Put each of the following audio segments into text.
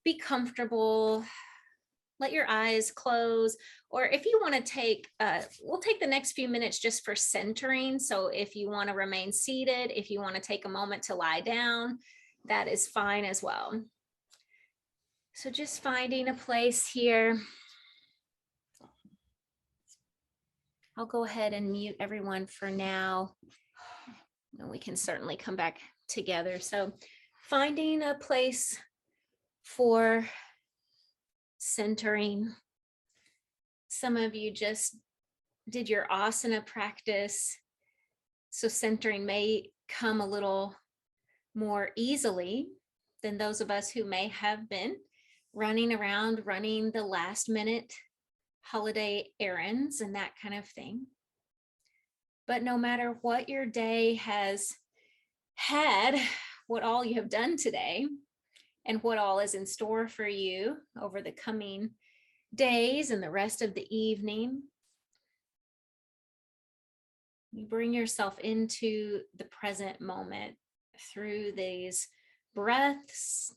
be comfortable. Let your eyes close, or if you want to take, we'll take the next few minutes just for centering. So if you want to remain seated, if you want to take a moment to lie down, that is fine as well. So just finding a place here. I'll go ahead and mute everyone for now. And we can certainly come back together. So finding a place for centering. Some of you just did your asana practice, so centering may come a little more easily than those of us who may have been running around, running the last minute holiday errands and that kind of thing. But no matter what your day has had, what all you have done today, and what all is in store for you over the coming days and the rest of the evening, you bring yourself into the present moment through these breaths,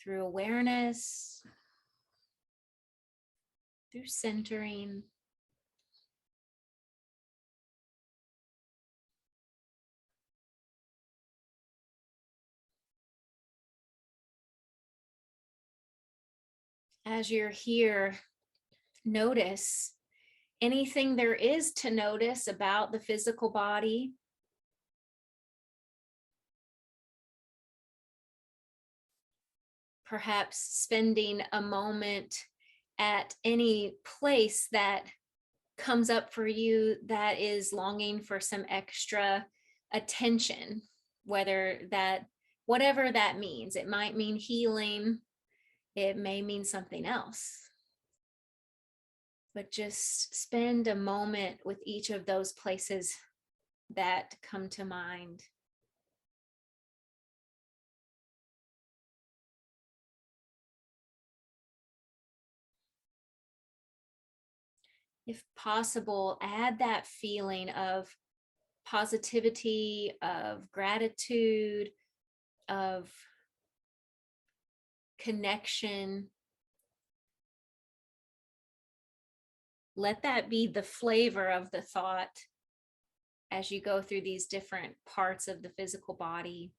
through awareness, through centering. As you're here, notice anything there is to notice about the physical body. Perhaps spending a moment at any place that comes up for you that is longing for some extra attention, whatever that means. It might mean healing. It may mean something else. But just spend a moment with each of those places that come to mind. If possible, add that feeling of positivity, of gratitude, of connection. Let that be the flavor of the thought as you go through these different parts of the physical body.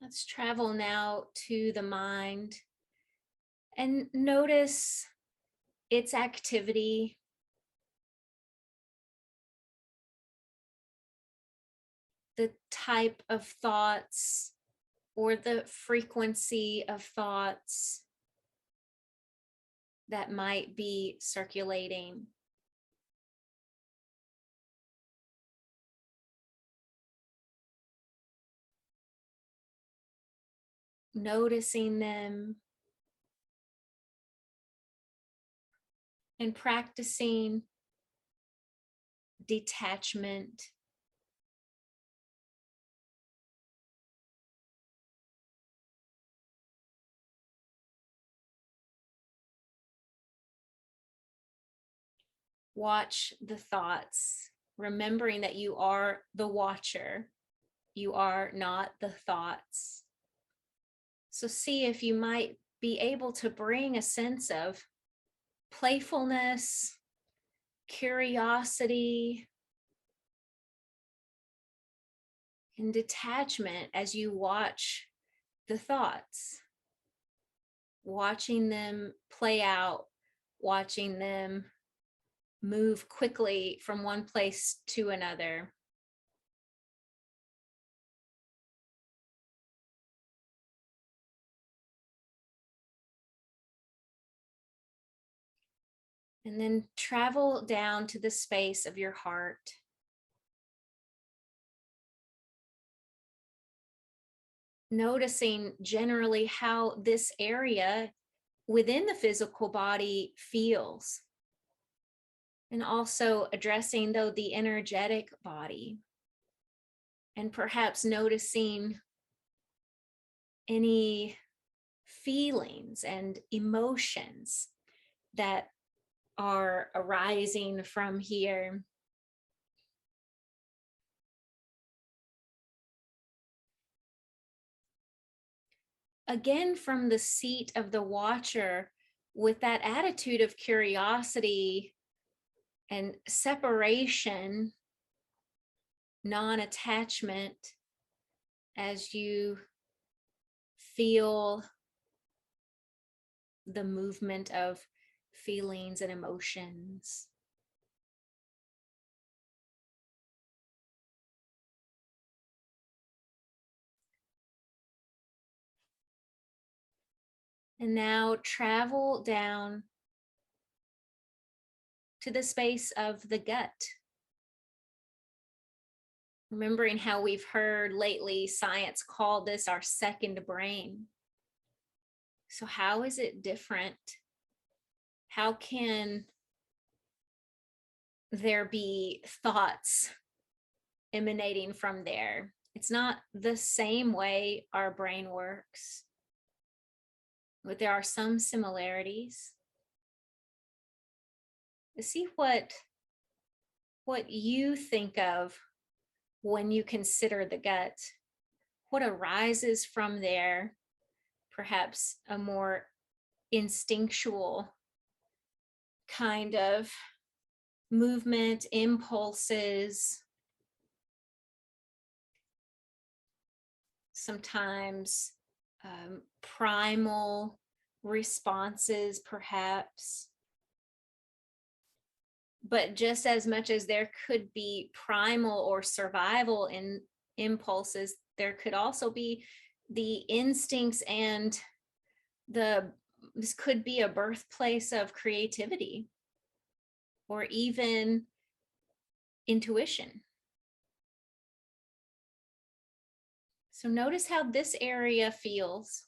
Let's travel now to the mind and notice its activity. The type of thoughts or the frequency of thoughts that might be circulating. Noticing them and practicing detachment. Watch the thoughts, remembering that you are the watcher. You are not the thoughts. So see if you might be able to bring a sense of playfulness, curiosity, and detachment as you watch the thoughts, watching them play out, watching them move quickly from one place to another. And then travel down to the space of your heart. Noticing generally how this area within the physical body feels. And also addressing, though, the energetic body, and perhaps noticing any feelings and emotions that are arising from here. Again, from the seat of the watcher, with that attitude of curiosity and separation, non-attachment, as you feel the movement of feelings and emotions. And now travel down to the space of the gut. Remembering how we've heard lately science call this our second brain. So how is it different? How can there be thoughts emanating from there? It's not the same way our brain works, but there are some similarities. See what you think of when you consider the gut, what arises from there, perhaps a more instinctual kind of movement, impulses, sometimes primal responses, perhaps. But just as much as there could be primal or survival in impulses, there could also be the instincts, and this could be a birthplace of creativity or even intuition. So notice how this area feels.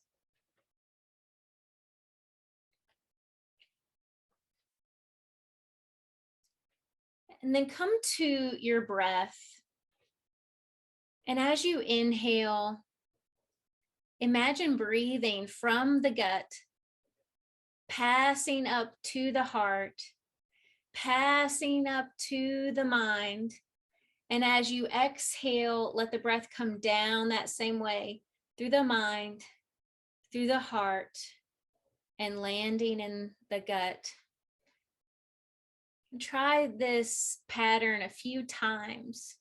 And then come to your breath. And as you inhale, imagine breathing from the gut, passing up to the heart, passing up to the mind. And as you exhale, let the breath come down that same way, through the mind, through the heart, and landing in the gut. And try this pattern a few times,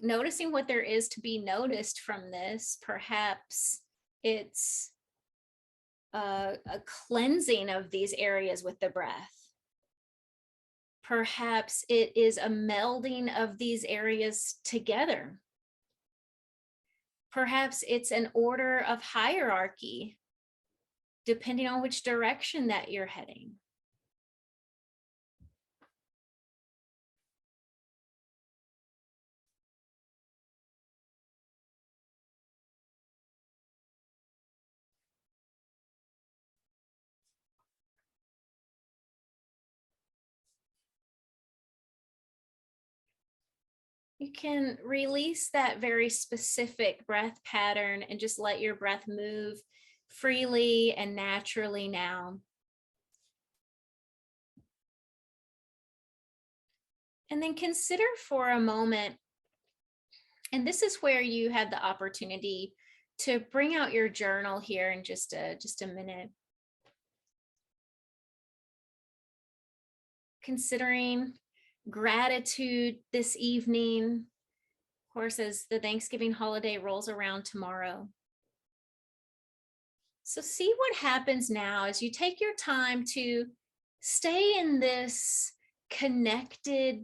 noticing what there is to be noticed from this. Perhaps it's a cleansing of these areas with the breath. Perhaps it is a melding of these areas together. Perhaps it's an order of hierarchy, depending on which direction that you're heading. You can release that very specific breath pattern and just let your breath move freely and naturally now. And then consider for a moment, and this is where you have the opportunity to bring out your journal here in just a minute. Considering gratitude this evening, of course, as the Thanksgiving holiday rolls around tomorrow. So see what happens now as you take your time to stay in this connected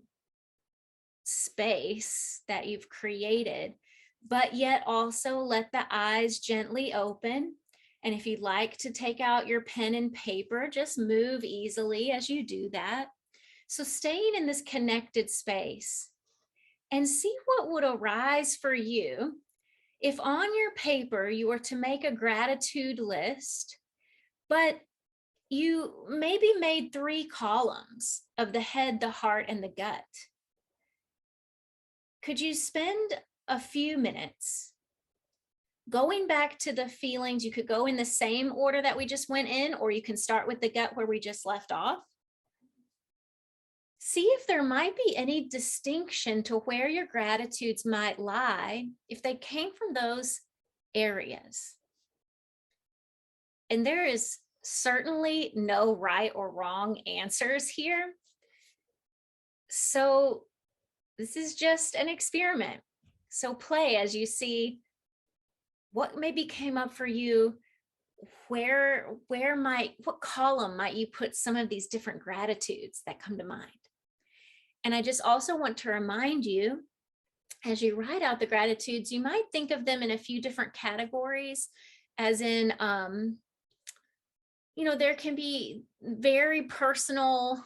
space that you've created, but yet also let the eyes gently open. And if you'd like to take out your pen and paper, just move easily as you do that. So staying in this connected space, and see what would arise for you if on your paper you were to make a gratitude list, but you maybe made 3 columns of the head, the heart, and the gut. Could you spend a few minutes going back to the feelings? You could go in the same order that we just went in, or you can start with the gut where we just left off. See if there might be any distinction to where your gratitudes might lie if they came from those areas. And there is certainly no right or wrong answers here. So this is just an experiment. So play as you see what maybe came up for you. What column might you put some of these different gratitudes that come to mind? And I just also want to remind you, as you write out the gratitudes, you might think of them in a few different categories, as in, there can be very personal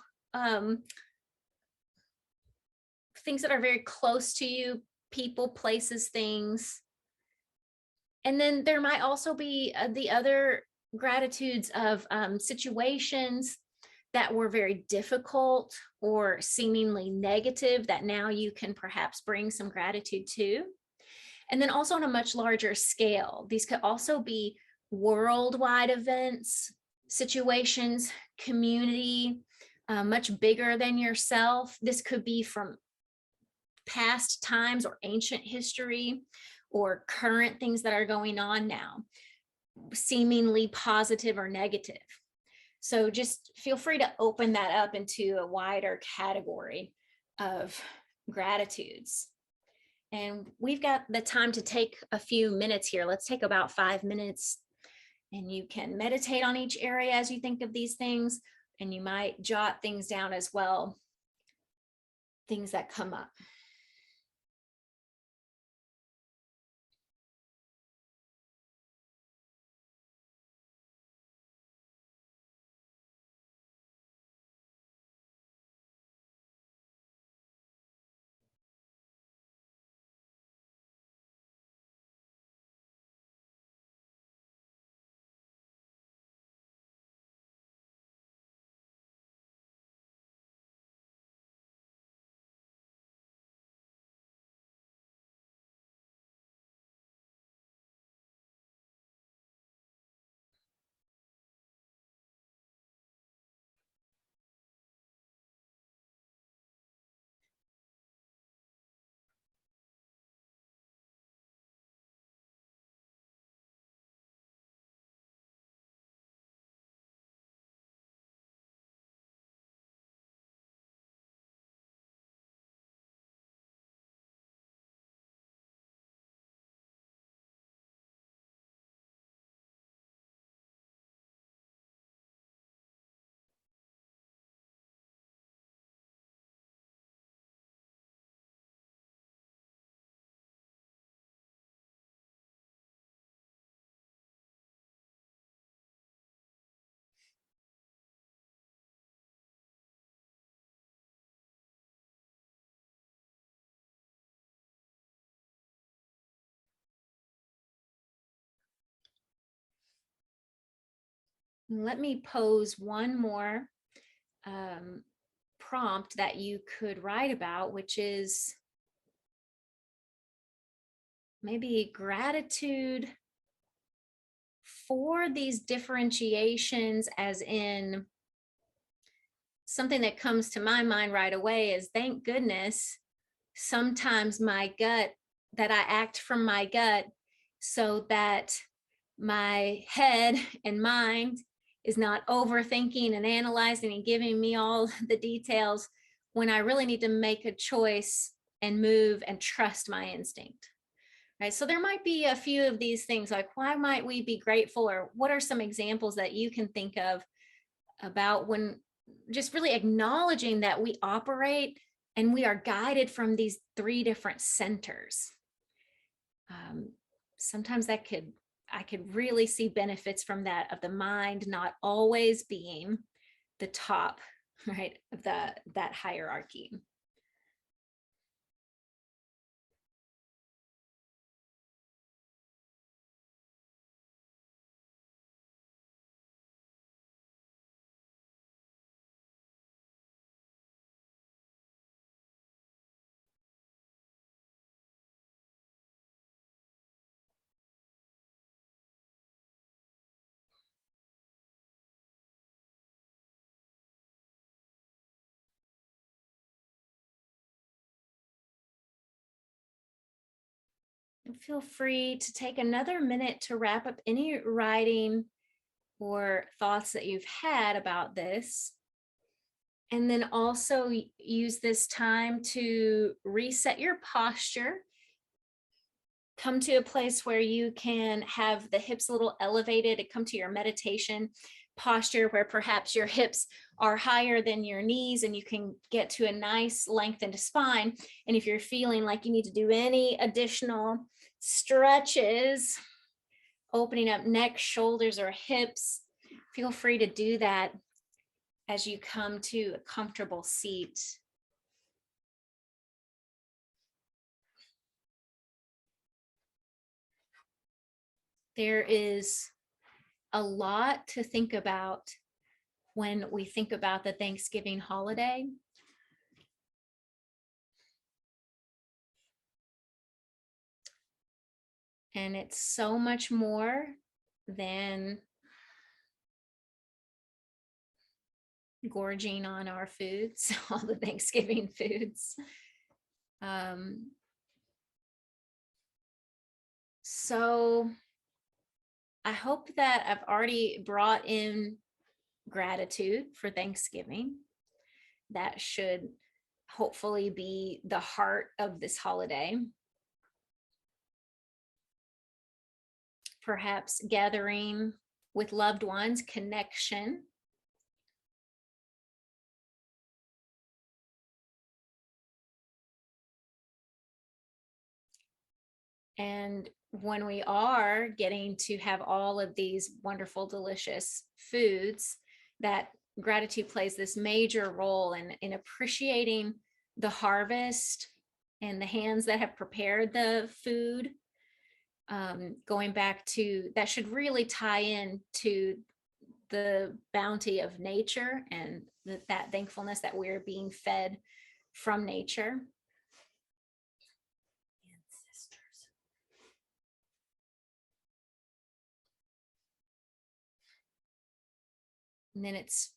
things that are very close to you, people, places, things. And then there might also be the other gratitudes of situations that were very difficult or seemingly negative that now you can perhaps bring some gratitude to. And then also on a much larger scale, these could also be worldwide events, situations, community, much bigger than yourself. This could be from past times or ancient history or current things that are going on now, seemingly positive or negative. So just feel free to open that up into a wider category of gratitudes. And we've got the time to take a few minutes here. Let's take about 5 minutes, and you can meditate on each area as you think of these things, and you might jot things down as well, things that come up. Let me pose one more prompt that you could write about, which is maybe gratitude for these differentiations, as in something that comes to my mind right away is, thank goodness sometimes my gut, that I act from my gut so that my head and mind is not overthinking and analyzing and giving me all the details when I really need to make a choice and move and trust my instinct. Right. So there might be a few of these things, like why might we be grateful, or what are some examples that you can think of about when just really acknowledging that we operate and we are guided from these 3 different centers. Sometimes I could really see benefits from that, of the mind not always being the top, right, of that hierarchy. feel free to take another minute to wrap up any writing or thoughts that you've had about this. And then also use this time to reset your posture. Come to a place where you can have the hips a little elevated and come to your meditation posture where perhaps your hips are higher than your knees and you can get to a nice lengthened spine. And if you're feeling like you need to do any additional stretches, opening up neck, shoulders, or hips, feel free to do that as you come to a comfortable seat. There is a lot to think about when we think about the Thanksgiving holiday. And it's so much more than gorging on our foods, all the Thanksgiving foods. So I hope that I've already brought in gratitude for Thanksgiving. That should hopefully be the heart of this holiday. Perhaps gathering with loved ones, connection. And when we are getting to have all of these wonderful, delicious foods, that gratitude plays this major role in appreciating the harvest and the hands that have prepared the food. Going back to that should really tie in to the bounty of nature and that thankfulness that we're being fed from nature. And then it's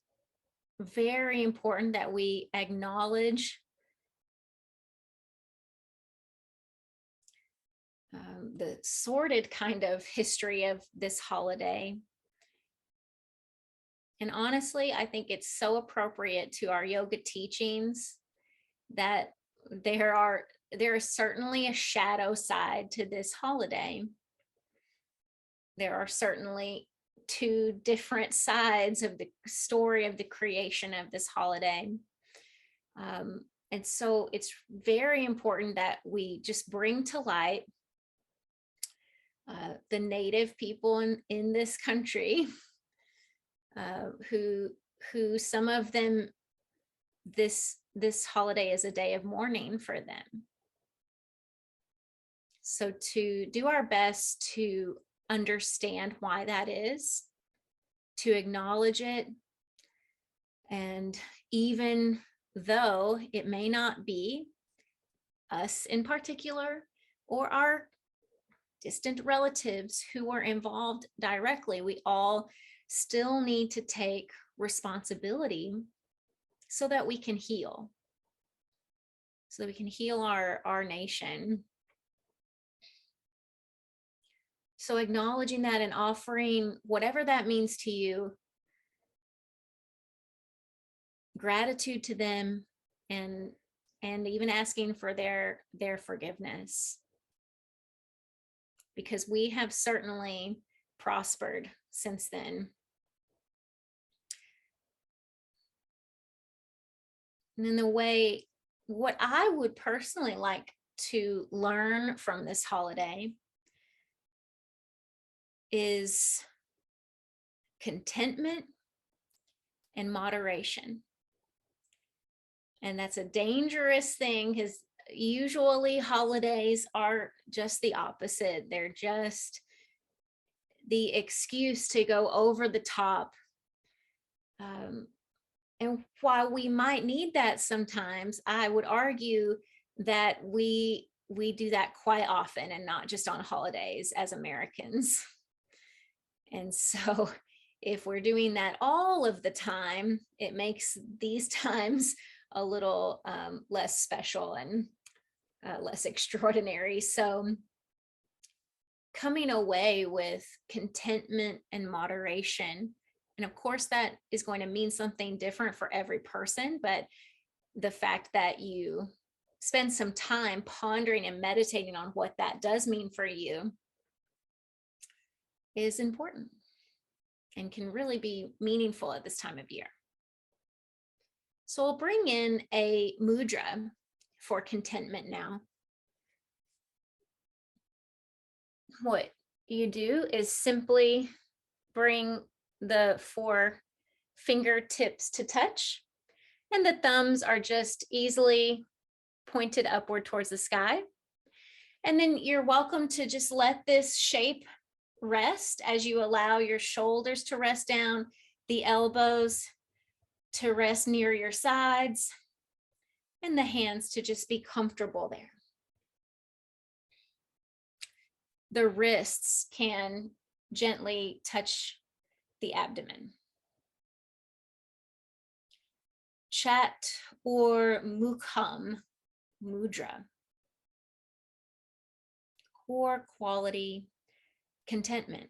very important that we acknowledge the sordid kind of history of this holiday. And honestly, I think it's so appropriate to our yoga teachings that there is certainly a shadow side to this holiday. There are certainly two different sides of the story of the creation of this holiday. And so it's very important that we just bring to light the native people in this country, who some of them, this holiday is a day of mourning for them. So to do our best to understand why that is, to acknowledge it, and even though it may not be us in particular or our distant relatives who are involved directly, we all still need to take responsibility so that we can heal, our nation. So acknowledging that and offering whatever that means to you, gratitude to them, and even asking for their forgiveness, because we have certainly prospered since then. And in the way, what I would personally like to learn from this holiday is contentment and moderation. And that's a dangerous thing, because usually holidays are just the opposite. They're just the excuse to go over the top. And while we might need that sometimes, I would argue that we do that quite often and not just on holidays as Americans. And so if we're doing that all of the time, it makes these times a little less special and less extraordinary. So coming away with contentment and moderation. And of course, that is going to mean something different for every person, but the fact that you spend some time pondering and meditating on what that does mean for you is important and can really be meaningful at this time of year. So we'll bring in a mudra for contentment now. What you do is simply bring the 4 fingertips to touch, and the thumbs are just easily pointed upward towards the sky. And then you're welcome to just let this shape rest as you allow your shoulders to rest down, the elbows to rest near your sides, and the hands to just be comfortable there. The wrists can gently touch the abdomen. Chat or mukham mudra. Core quality contentment.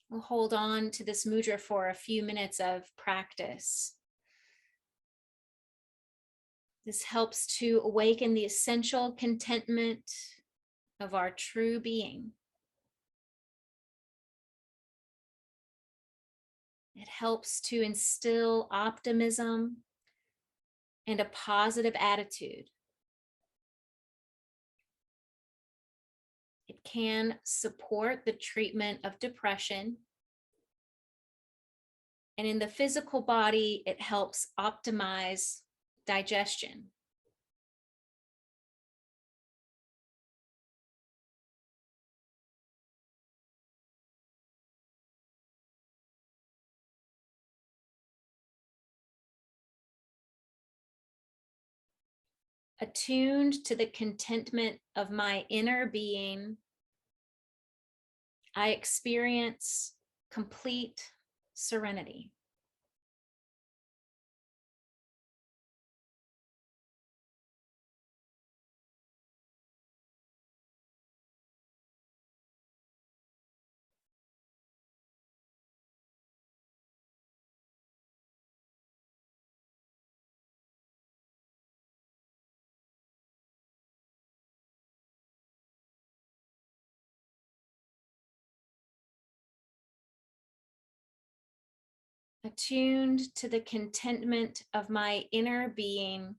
We'll hold on to this mudra for a few minutes of practice. This helps to awaken the essential contentment of our true being. It helps to instill optimism and a positive attitude. It can support the treatment of depression. And in the physical body, it helps optimize digestion. Attuned to the contentment of my inner being, I experience complete serenity. Attuned to the contentment of my inner being,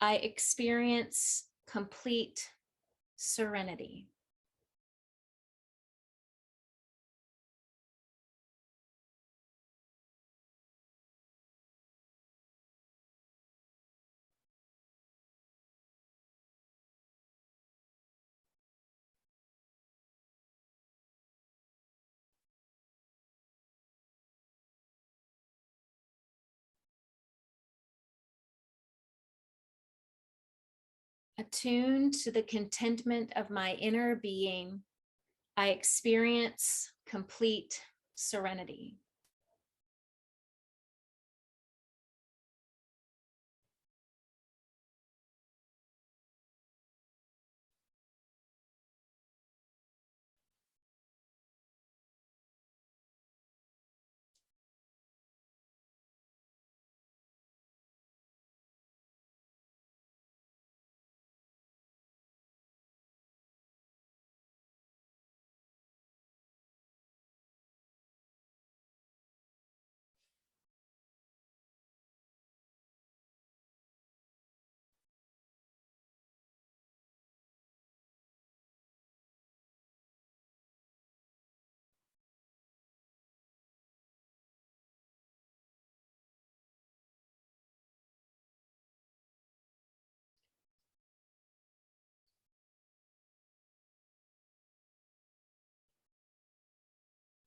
I experience complete serenity. Attuned to the contentment of my inner being, I experience complete serenity.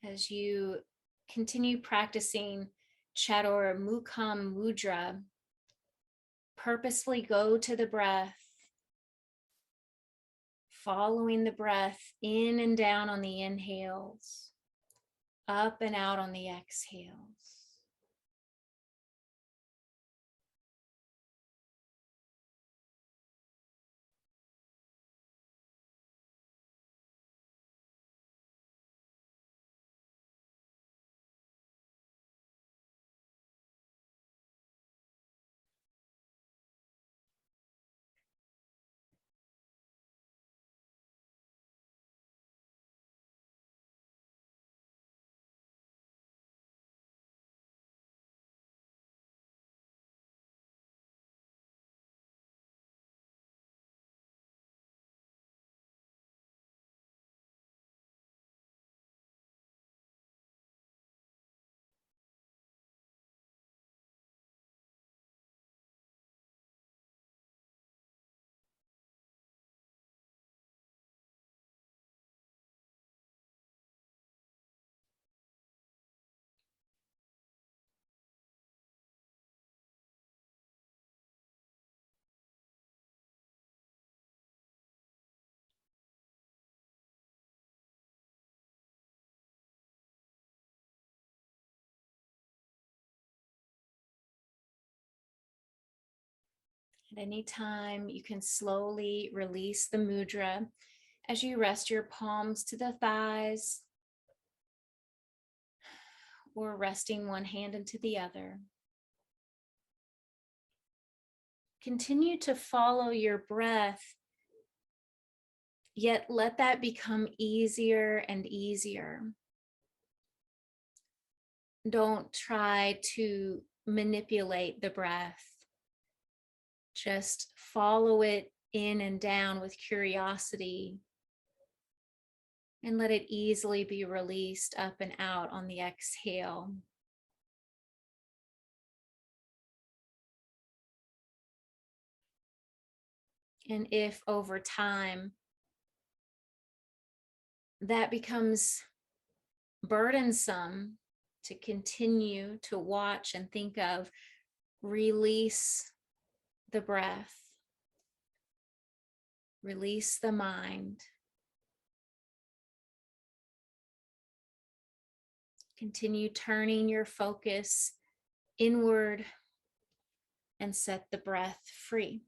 As you continue practicing Chatur Mukham Mudra, purposefully go to the breath, following the breath in and down on the inhales, up and out on the exhales. At any time, you can slowly release the mudra as you rest your palms to the thighs or resting one hand into the other. Continue to follow your breath, yet let that become easier and easier. Don't try to manipulate the breath. Just follow it in and down with curiosity and let it easily be released up and out on the exhale. And if over time that becomes burdensome to continue to watch and think of, release the breath, release the mind. Continue turning your focus inward and set the breath free.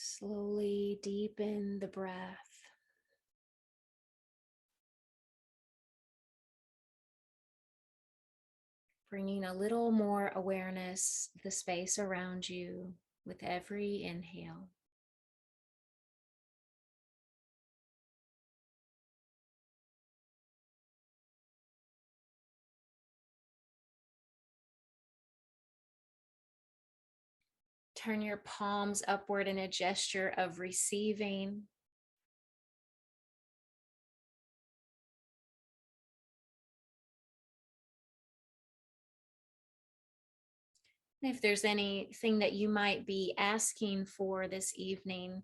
Slowly deepen the breath. Bringing a little more awareness to the space around you with every inhale. Turn your palms upward in a gesture of receiving. If there's anything that you might be asking for this evening,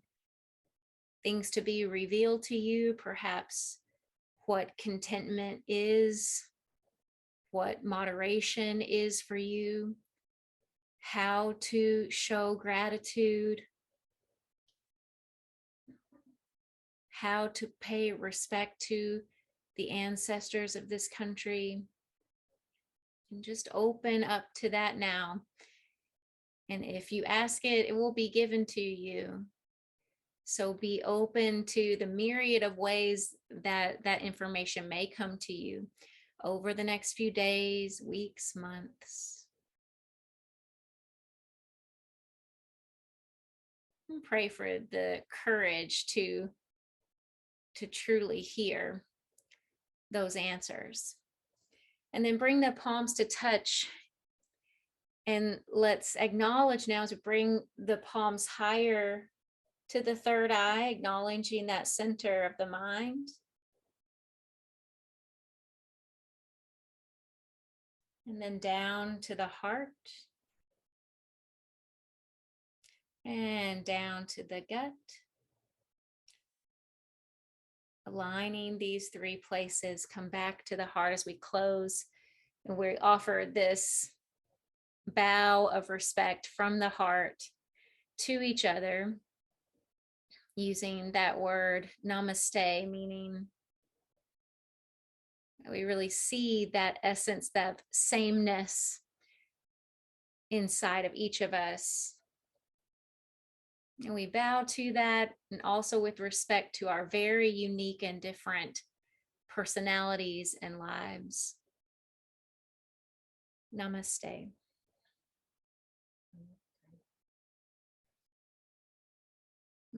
things to be revealed to you, perhaps what contentment is, what moderation is for you, how to show gratitude, how to pay respect to the ancestors of this country. And just open up to that now. And if you ask it, it will be given to you. So be open to the myriad of ways that that information may come to you over the next few days, weeks, months. And pray for the courage to truly hear those answers. And then bring the palms to touch. And let's acknowledge now to bring the palms higher to the third eye, acknowledging that center of the mind. And then down to the heart. And down to the gut. Aligning these three places, come back to the heart as we close. And we offer this bow of respect from the heart to each other, using that word namaste, meaning we really see that essence, that sameness inside of each of us. And we bow to that, and also with respect to our very unique and different personalities and lives. Namaste.